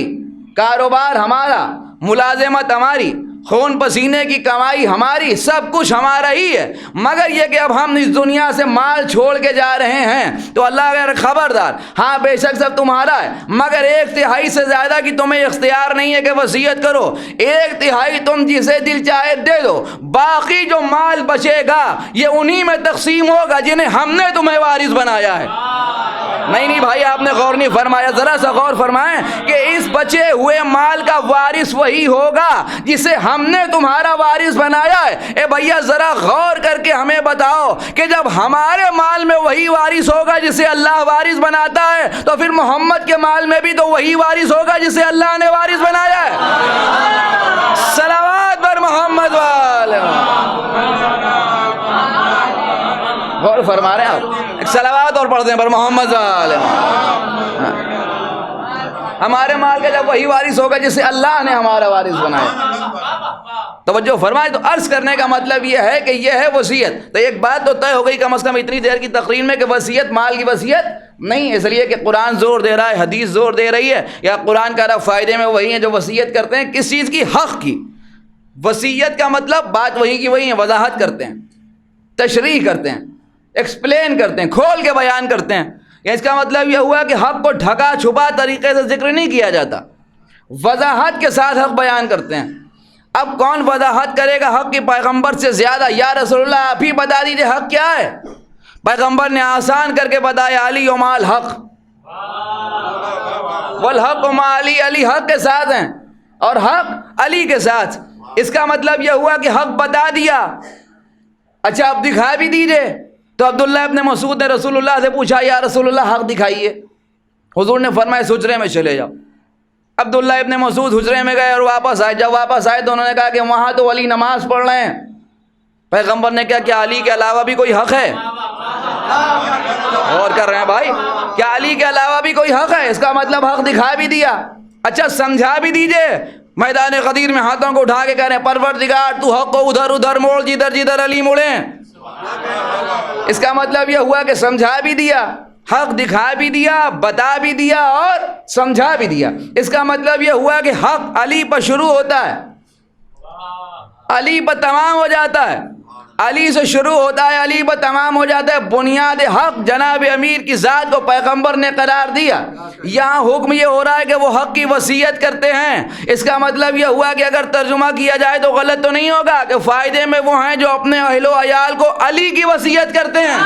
کاروبار ہمارا، ملازمت ہماری، خون پسینے کی کمائی ہماری، سب کچھ ہمارا ہی ہے. مگر یہ کہ اب ہم اس دنیا سے مال چھوڑ کے جا رہے ہیں تو اللہ کا خبردار، ہاں بے شک سب تمہارا ہے، مگر 1/3 سے زیادہ کی تمہیں اختیار نہیں ہے کہ وصیت کرو. 1/3 تم جسے دل چاہے دے دو. باقی جو مال بچے گا یہ انہی میں تقسیم ہوگا جنہیں ہم نے تمہیں وارث بنایا ہے. نہیں بھائی، آپ نے غور نہیں فرمایا. ذرا سا غور فرمائیں کہ اس بچے ہوئے مال کا وارث وہی ہوگا جسے ہم نے تمہارا وارث بنایا ہے. اے بھیا ذرا غور کر کے ہمیں بتاؤ کہ جب ہمارے مال میں وہی وارث ہوگا جسے اللہ وارث بناتا ہے تو پھر محمد کے مال میں بھی تو وہی وارث ہوگا جسے اللہ نے وارث بنایا ہے. صلوات بر محمد والے. غور فرما رہے ہیں آپ؟ ایک صلوات اور پڑھ دیں پر محمد والے. ہمارے مال کا جب وہی وارث ہوگا جسے اللہ نے ہمارا وارث بنایا. توجہ فرمائے. تو عرض کرنے کا مطلب یہ ہے کہ یہ ہے وصیت. تو ایک بات تو طے ہو گئی کم از کم اتنی دیر کی تقریر میں کہ وصیت مال کی وصیت نہیں. اس لیے کہ قرآن زور دے رہا ہے، حدیث زور دے رہی ہے، یا قرآن کا رب فائدے میں وہی ہیں جو وصیت کرتے ہیں. کس چیز کی؟ حق کی. وصیت کا مطلب بات وہی کی وہی ہے، وضاحت کرتے ہیں، تشریح کرتے ہیں، ایکسپلین کرتے ہیں، کھول کے بیان کرتے ہیں. اس کا مطلب یہ ہوا کہ حق کو ڈھکا چھپا طریقے سے ذکر نہیں کیا جاتا، وضاحت کے ساتھ حق بیان کرتے ہیں. اب کون وضاحت کرے گا حق کی پیغمبر سے زیادہ؟ یا رسول اللہ آپ ہی بتا دیجئے حق کیا ہے. پیغمبر نے آسان کر کے بتایا، علی و مال حق والحق و علی. علی حق کے ساتھ ہیں اور حق علی کے ساتھ. اس کا مطلب یہ ہوا کہ حق بتا دیا. اچھا اب دکھا بھی دیجئے. تو عبداللہ ابن مسعود نے رسول اللہ سے پوچھا، یا رسول اللہ حق دکھائیے. حضور نے فرمایا حجرے میں چلے جاؤ. عبداللہ ابن مسعود حجرے میں گئے اور واپس آئے. جب واپس آئے تو انہوں نے کہا کہ وہاں تو علی نماز پڑھ رہے ہیں. پیغمبر نے کہا کہ علی کے علاوہ بھی کوئی حق ہے؟ غور کر رہے ہیں بھائی؟ کیا علی کے علاوہ بھی کوئی حق ہے؟ اس کا مطلب حق دکھا بھی دیا. اچھا سمجھا بھی دیجئے. میدان غدیر میں ہاتھوں کو اٹھا کے کہہ رہے ہیں پروردگار تو حق کو ادھر ادھر موڑ جدھر جدھر علی مڑیں. اس کا مطلب یہ ہوا کہ سمجھا بھی دیا, حق دکھا بھی دیا, بتا بھی دیا اور سمجھا بھی دیا. اس کا مطلب یہ ہوا کہ حق علی پر شروع ہوتا ہے, علی پر تمام ہو جاتا ہے, علی سے شروع ہوتا ہے, علی پر تمام ہو جاتا ہے. بنیاد حق جناب امیر کی ذات کو پیغمبر نے قرار دیا. یہاں حکم یہ ہو رہا ہے کہ وہ حق کی وصیت کرتے ہیں. اس کا مطلب یہ ہوا کہ اگر ترجمہ کیا جائے تو غلط تو نہیں ہوگا کہ فائدے میں وہ ہیں جو اپنے اہل و عیال کو علی کی وصیت کرتے ہیں.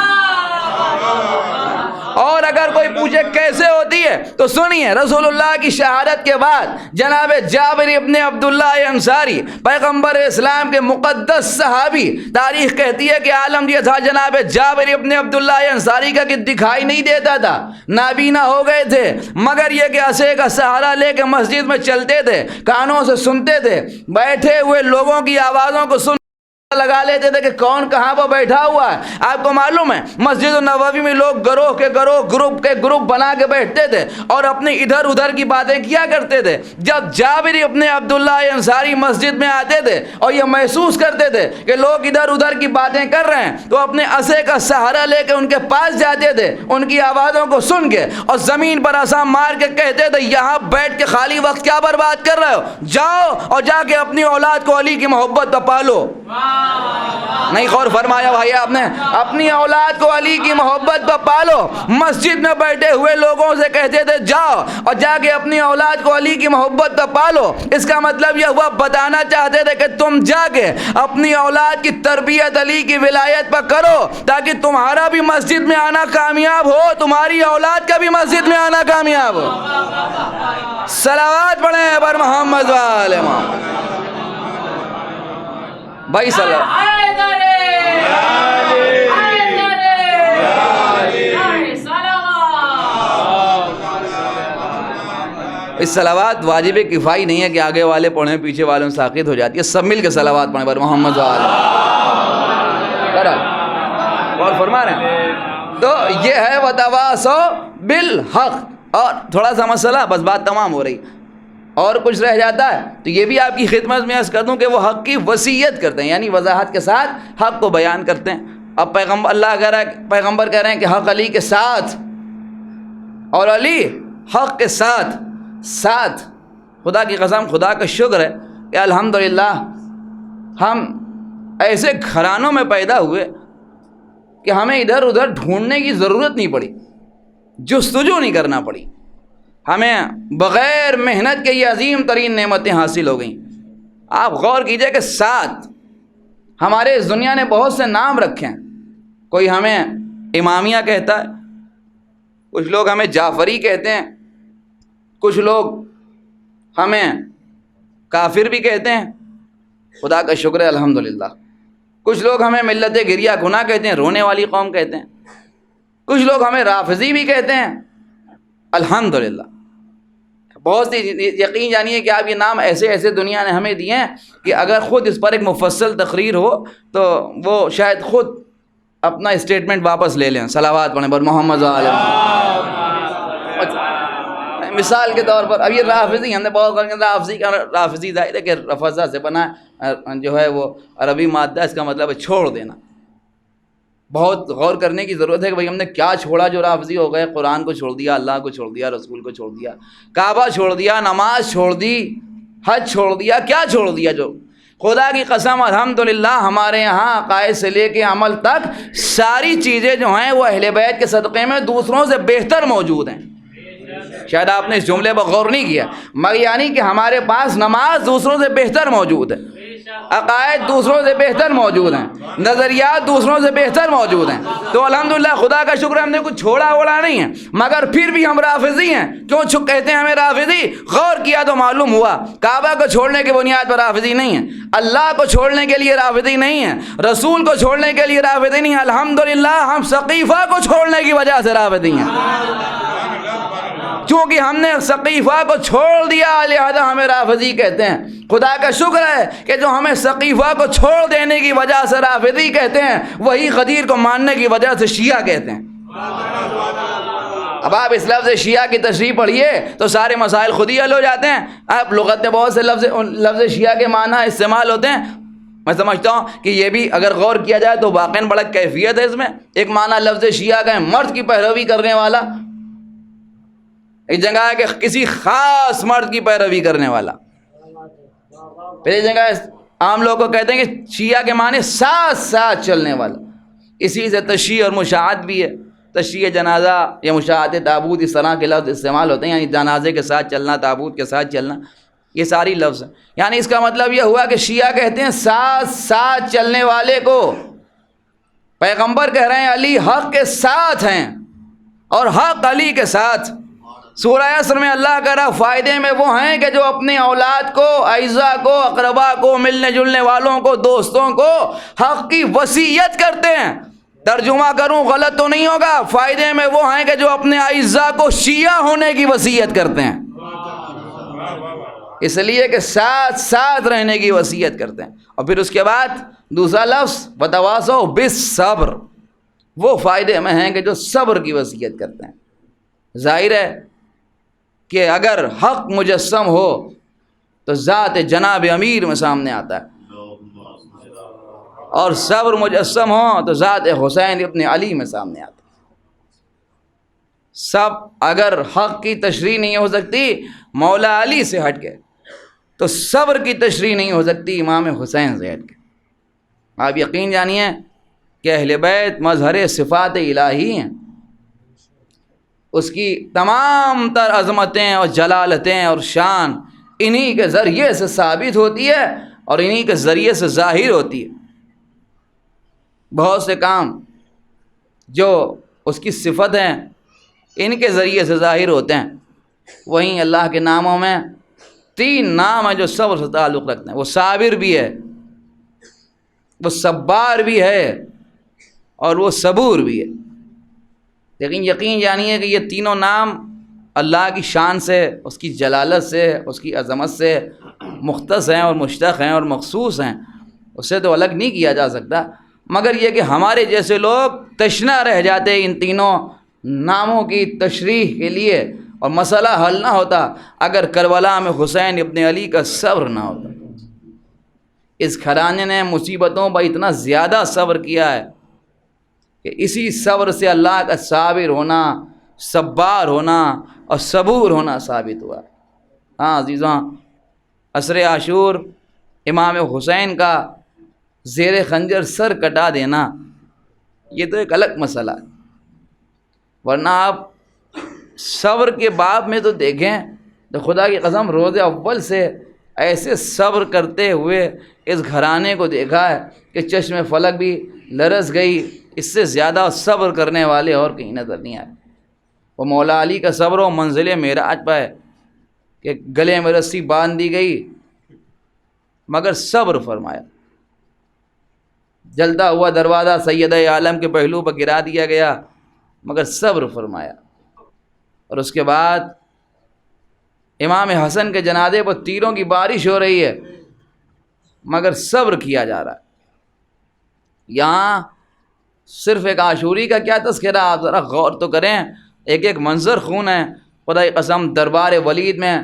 اور اگر کوئی پوچھے کیسے ہوتی ہے تو سنیے, رسول اللہ کی شہادت کے بعد جناب جابر ابن عبداللہ انصاری پیغمبر اسلام کے مقدس صحابی, تاریخ کہتی ہے کہ عالم یہ تھا جناب جابر ابن عبداللہ انصاری کا کہ دکھائی نہیں دیتا تھا, نابینا ہو گئے تھے, مگر یہ کہ عصا کا سہارا لے کے مسجد میں چلتے تھے, کانوں سے سنتے تھے, بیٹھے ہوئے لوگوں کی آوازوں کو سن لگا لیتے تھے کہ کون کہاں پر بیٹھا ہوا ہے. آپ کو معلوم ہے مسجد النبوی میں لوگ گروہ کے گروہ, گروپ کے گروپ بنا کے بیٹھتے تھے اور اپنی ادھر ادھر کی باتیں کیا کرتے تھے. جب جابر ابن عبداللہ انصاری مسجد میں آتے تھے اور یہ محسوس کرتے تھے کہ لوگ ادھر ادھر کی باتیں کر رہے ہیں تو اپنے عصا کا سہارا لے کے ان کے پاس جاتے تھے, ان کی آوازوں کو سن کے, اور زمین پر عصا مار کے کہتے تھے یہاں بیٹھ کے خالی وقت کیا برباد کر رہے ہو, جاؤ اور جا کے اپنی اولاد کو علی کی محبت پہ پالو. نہیں غور فرمایا بھائی آپ نے؟ اپنی اولاد کو علی کی محبت پر پالو. مسجد میں بیٹھے ہوئے لوگوں سے کہتے تھے جاؤ اور جا کے اپنی اولاد کو علی کی محبت پر پالو. اس کا مطلب یہ ہوا بتانا چاہتے تھے کہ تم جا کے اپنی اولاد کی تربیت علی کی ولایت پر کرو تاکہ تمہارا بھی مسجد میں آنا کامیاب ہو, تمہاری اولاد کا بھی مسجد میں آنا کامیاب ہو. صلوات پڑھیں پر محمد وآل محمد. بھائی اس صلوات واجب کفائی نہیں ہے کہ آگے والے پڑھیں پیچھے والوں ساقط ہو جاتی ہے, سب مل کے صلوات پڑھیں پر محمد وآل محمد. اور فرما رہے ہیں تو یہ ہے وتواصوا بالحق. اور تھوڑا سا مسئلہ, بس بات تمام ہو رہی, اور کچھ رہ جاتا ہے تو یہ بھی آپ کی خدمت میں عرض کر دوں کہ وہ حق کی وصیت کرتے ہیں, یعنی وضاحت کے ساتھ حق کو بیان کرتے ہیں. اب پیغمبر کہہ رہے ہیں کہ حق علی کے ساتھ اور علی حق کے ساتھ. خدا کی قسم, خدا کا شکر ہے کہ الحمدللہ ہم ایسے گھرانوں میں پیدا ہوئے کہ ہمیں ادھر ادھر ڈھونڈنے کی ضرورت نہیں پڑی, جستجو نہیں کرنا پڑی. ہمیں بغیر محنت کے یہ عظیم ترین نعمتیں حاصل ہو گئیں. آپ غور کیجئے کہ ساتھ ہمارے اس دنیا نے بہت سے نام رکھے ہیں. کوئی ہمیں امامیہ کہتا ہے, کچھ لوگ ہمیں جعفری کہتے ہیں, کچھ لوگ ہمیں کافر بھی کہتے ہیں. خدا کا شکر ہے الحمدللہ. کچھ لوگ ہمیں ملت گریہ گناہ کہتے ہیں, رونے والی قوم کہتے ہیں. کچھ لوگ ہمیں رافضی بھی کہتے ہیں. الحمدللہ بہت سی, یقین جانیے کہ آپ یہ نام ایسے ایسے دنیا نے ہمیں دیے ہیں کہ اگر خود اس پر ایک مفصل تقریر ہو تو وہ شاید خود اپنا اسٹیٹمنٹ واپس لے لیں. صلوات پڑھیں پر محمد وآل محمد. مثال کے طور پر اب یہ رافضی, ہم نے بہت رافضی ظاہر ہے کہ رفضہ سے بنا جو ہے وہ عربی مادہ, اس کا مطلب ہے چھوڑ دینا. بہت غور کرنے کی ضرورت ہے کہ بھئی ہم نے کیا چھوڑا جو رافضی ہو گئے. قرآن کو چھوڑ دیا, اللہ کو چھوڑ دیا, رسول کو چھوڑ دیا, کعبہ چھوڑ دیا, نماز چھوڑ دی, حج چھوڑ دیا, کیا چھوڑ دیا جو. خدا کی قسم الحمدللہ ہمارے یہاں عقائد سے لے کے عمل تک ساری چیزیں جو ہیں وہ اہل بیت کے صدقے میں دوسروں سے بہتر موجود ہیں. شاید آپ نے اس جملے پر غور نہیں کیا, مگر یعنی کہ ہمارے پاس نماز دوسروں سے بہتر موجود ہے, عقائد دوسروں سے بہتر موجود ہیں, نظریات دوسروں سے بہتر موجود ہیں. تو الحمدللہ خدا کا شکر ہم نے کچھ چھوڑا ووڑا نہیں ہے, مگر پھر بھی ہم رافضی ہیں. کیوں کہتے ہیں ہمیں رافضی؟ غور کیا تو معلوم ہوا کعبہ کو چھوڑنے کی بنیاد پر رافضی نہیں ہے, اللہ کو چھوڑنے کے لیے رافضی نہیں ہے, رسول کو چھوڑنے کے لیے رافضی نہیں ہے. الحمدللہ ہم سقیفہ کو چھوڑنے کی وجہ سے رافضی ہیں. چونکہ ہم نے سقیفہ کو چھوڑ دیا لہذا ہمیں رافضی کہتے ہیں۔ خدا کا شکر ہے کہ جو ہمیں سقیفہ کو چھوڑ دینے کی وجہ سے رافضی کہتے ہیں وہی غدیر کو ماننے کی وجہ سے شیعہ کہتے ہیں۔ اب آپ اس لفظ شیعہ کی تشریح پڑھیے تو سارے مسائل خود ہی حل ہو جاتے ہیں۔ آپ لغت میں بہت سے لفظ شیعہ کے معنی استعمال ہوتے ہیں، میں سمجھتا ہوں کہ یہ بھی اگر غور کیا جائے تو واقعاً بڑا کیفیت ہے اس میں۔ ایک معنی لفظ شیعہ کا ہے مرد کی پیروی کرنے والا، ایک جگہ ہے کہ کسی خاص مرد کی پیروی کرنے والا، پھر ایک جگہ عام لوگ کو کہتے ہیں کہ شیعہ کے معنی ساتھ ساتھ چلنے والا۔ اسی سے تشیع اور مشاہد بھی ہے، تشیع جنازہ یا مشاہد تابوت اس طرح کے لفظ استعمال ہوتے ہیں، یعنی جنازے کے ساتھ چلنا، تابوت کے ساتھ چلنا، یہ ساری لفظ ہیں۔ یعنی اس کا مطلب یہ ہوا کہ شیعہ کہتے ہیں ساتھ ساتھ چلنے والے کو، پیغمبر کہہ رہے ہیں علی حق کے ساتھ ہیں اور حق علی کے ساتھ۔ سورہ عصر میں اللہ کہہ رہا فائدے میں وہ ہیں کہ جو اپنے اولاد کو، اعزاء کو، اقربا کو، ملنے جلنے والوں کو، دوستوں کو حق کی وصیت کرتے ہیں۔ ترجمہ کروں غلط تو نہیں ہوگا، فائدے میں وہ ہیں کہ جو اپنے اعزاء کو شیعہ ہونے کی وصیت کرتے ہیں، اس لیے کہ ساتھ ساتھ رہنے کی وصیت کرتے ہیں۔ اور پھر اس کے بعد دوسرا لفظ وتواصوا بالصبر، وہ فائدے میں ہیں کہ جو صبر کی وصیت کرتے ہیں۔ ظاہر ہے کہ اگر حق مجسم ہو تو ذات جناب امیر میں سامنے آتا ہے، اور صبر مجسم ہو تو ذات حسین ابن علی میں سامنے آتا ہے۔ سب اگر حق کی تشریح نہیں ہو سکتی مولا علی سے ہٹ کے، تو صبر کی تشریح نہیں ہو سکتی امام حسین سے ہٹ کے۔ آپ یقین جانیے کہ اہل بیت مظہر صفات الہی ہیں، اس کی تمام تر عظمتیں اور جلالتیں اور شان انہی کے ذریعے سے ثابت ہوتی ہے اور انہی کے ذریعے سے ظاہر ہوتی ہے۔ بہت سے کام جو اس کی صفت ہیں ان کے ذریعے سے ظاہر ہوتے ہیں۔ وہیں اللہ کے ناموں میں 3 نام ہیں جو صبر سے تعلق رکھتے ہیں۔ وہ صابر بھی ہے، وہ صبار بھی ہے، اور وہ صبور بھی ہے۔ لیکن یقین جانیے کہ یہ تینوں نام اللہ کی شان سے، اس کی جلالت سے، اس کی عظمت سے مختص ہیں اور مشتق ہیں اور مخصوص ہیں، اس سے تو الگ نہیں کیا جا سکتا۔ مگر یہ کہ ہمارے جیسے لوگ تشنا رہ جاتے ان تینوں ناموں کی تشریح کے لیے، اور مسئلہ حل نہ ہوتا اگر کربلا میں حسین ابن علی کا صبر نہ ہوتا۔ اس گھرانے نے مصیبتوں پر اتنا زیادہ صبر کیا ہے کہ اسی صبر سے اللہ کا صابر ہونا، صبار ہونا اور صبور ہونا ثابت ہوا۔ ہاں عزیزاں، عصر عاشور امام حسین کا زیر خنجر سر کٹا دینا یہ تو ایک الگ مسئلہ ہے، ورنہ آپ صبر کے باب میں تو دیکھیں تو خدا کی قسم روز اول سے ایسے صبر کرتے ہوئے اس گھرانے کو دیکھا ہے کہ چشم فلک بھی لرز گئی۔ اس سے زیادہ صبر کرنے والے اور کہیں نظر نہیں آئے۔ وہ مولا علی کا صبر و منزل معراج پہ ہے کہ گلے میں رسی باندھ دی گئی مگر صبر فرمایا، جلتا ہوا دروازہ سید عالم کے پہلو پر گرا دیا گیا مگر صبر فرمایا۔ اور اس کے بعد امام حسن کے جنازے پر تیروں کی بارش ہو رہی ہے مگر صبر کیا جا رہا ہے۔ یہاں صرف ایک عاشوری کا کیا تذکرہ، آپ ذرا غور تو کریں، ایک ایک منظر خون ہے۔ خدا کی قسم دربار ولید میں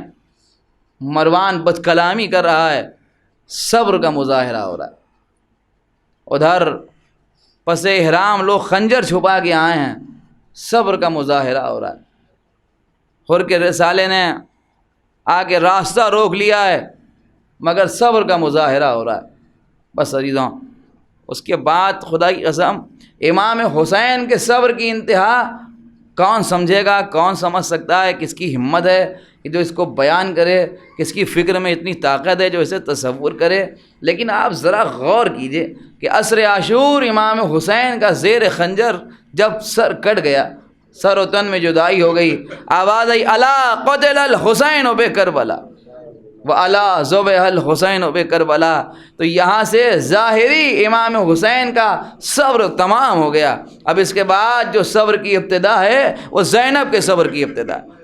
مروان بد کلامی کر رہا ہے، صبر کا مظاہرہ ہو رہا ہے۔ ادھر پس احرام لوگ خنجر چھپا کے آئے ہیں، صبر کا مظاہرہ ہو رہا ہے۔ حر کے رسالے نے آ کے راستہ روک لیا ہے مگر صبر کا مظاہرہ ہو رہا ہے۔ بس عزیزوں، اس کے بعد خدا کی قسم امام حسین کے صبر کی انتہا کون سمجھے گا، کون سمجھ سکتا ہے، کس کی ہمت ہے کہ جو اس کو بیان کرے، کس کی فکر میں اتنی طاقت ہے جو اسے تصور کرے۔ لیکن آپ ذرا غور کیجئے کہ عصر عاشور امام حسین کا زیر خنجر جب سر کٹ گیا، سر و تن میں جدائی ہو گئی، آواز آئی الا قتل الحسین بکربلا وَأَلَا ذُبِحَ الْحُسَيْنُ بِكَرْبَلَا، تو یہاں سے ظاہری امام حسین کا صبر تمام ہو گیا۔ اب اس کے بعد جو صبر کی ابتدا ہے وہ زینب کے صبر کی ابتدا ہے۔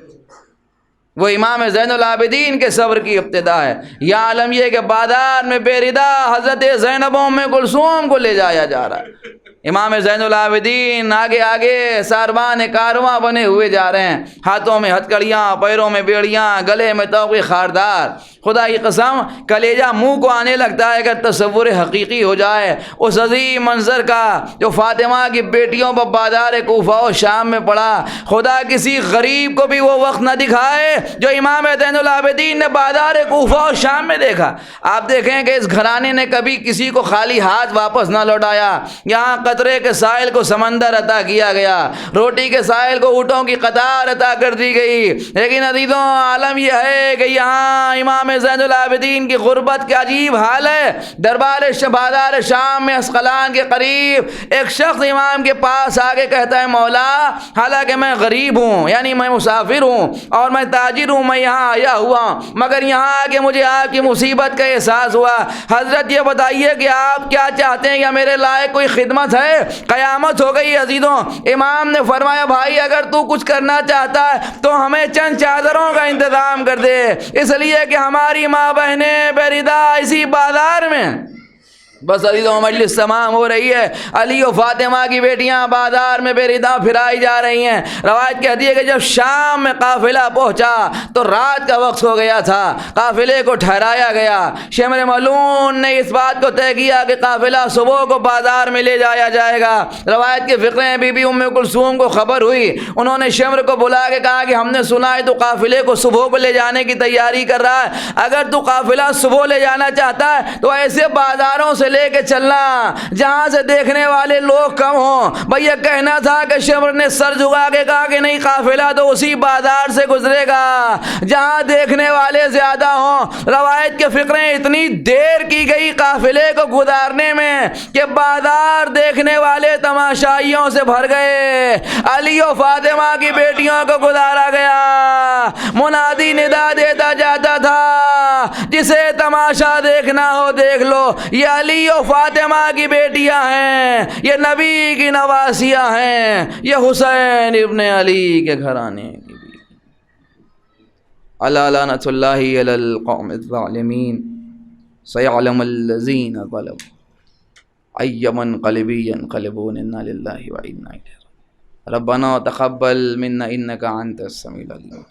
وہ امام زین العابدین کے صبر کی ابتدا ہے۔ یا عالم یہ کہ بازار میں بے ردا حضرت زینب ام کلثوم کو لے جایا جا رہا ہے۔ امام زین العابدین آگے آگے ساربان کارواں بنے ہوئے جا رہے ہیں، ہاتھوں میں ہتھکڑیاں، پیروں میں بیڑیاں، گلے میں توقی خاردار۔ خدا کی قسم کلیجہ منہ کو آنے لگتا ہے اگر تصور حقیقی ہو جائے اس عظیم منظر کا جو فاطمہ کی بیٹیوں پر بازار کوفہ و شام میں پڑا۔ خدا کسی غریب کو بھی وہ وقت نہ دکھائے جو امام زین العابدین نے بازار کوفہ و شام میں دیکھا۔ آپ دیکھیں کہ اس گھرانے نے کبھی کسی کو خالی ہاتھ واپس نہ لوٹایا۔ یہاں قطرے کے سائل کو سمندر عطا کیا گیا، روٹی کے سائل کو اونٹوں کی قطار عطا کر دی گئی، لیکن عزیزوں عالم یہ ہے کہ یہاں امام زین العابدین کی غربت کا عجیب حال ہے۔ بازار شام میں اسقلان کے قریب ایک شخص امام کے پاس آ کے کہتا ہے مولا حالانکہ میں غریب ہوں، یعنی میں مسافر ہوں اور میں تاجر ہوں، میں یہاں آیا ہوا مگر یہاں آ کے مجھے آپ کی مصیبت کا احساس ہوا۔ حضرت یہ بتائیے کہ آپ کیا چاہتے ہیں، یا میرے لائق کوئی خدمت ہے؟ قیامت ہو گئی عزیزوں۔ امام نے فرمایا بھائی اگر تو کچھ کرنا چاہتا ہے تو ہمیں چند چادروں کا انتظام کر دے، اس لیے کہ ہماری ماں بہنیں بے ردا اسی بازار میں۔ بس عزیزوں مجلس تمام ہو رہی ہے، علی و فاطمہ کی بیٹیاں بازار میں بے ردا پھرائی جا رہی ہیں۔ روایت کہتی ہے کہ جب شام میں قافلہ پہنچا تو رات کا وقت ہو گیا تھا، قافلے کو ٹھہرایا گیا۔ شمر ملعون نے اس بات کو طے کیا کہ قافلہ صبح کو بازار میں لے جایا جائے گا۔ روایت کے فقرے بی بی ام کلثوم کو خبر ہوئی، انہوں نے شمر کو بلا کے کہا کہ ہم نے سنا ہے تو قافلے کو صبح کو لے جانے کی تیاری کر رہا ہے، اگر تو قافلہ صبح لے جانا چاہتا ہے تو ایسے بازاروں سے لے کے چلنا جہاں سے دیکھنے والے لوگ کم ہوں۔ بھئی یہ کہنا تھا کہ شمر نے سر جھکا کے کہا کہ نہیں، قافلہ تو اسی بازار سے گزرے گا جہاں دیکھنے والے زیادہ ہوں۔ روایت کے فقرے اتنی دیر کی گئی قافلے کو گزارنے میں کہ بازار دیکھنے والے تماشائیوں سے بھر گئے۔ علی و فاطمہ کی بیٹیوں کو گزارا گیا، منادی ندا دیتا جاتا تھا جسے تماشا دیکھنا ہو دیکھ لو، یہ علی و فاطمہ کی بیٹیاں ہیں، یہ نبی کی نواسیاں ہیں، یہ حسین ابن علی کے گھرانے کی بھی۔ الا لعنۃ اللہ علی القوم الظالمین سیعلم الذین ظلموا ای منقلب ینقلبون انا للہ و انا الیہ راجعون۔ ربنا تقبل منا انک انت السمیع العلیم۔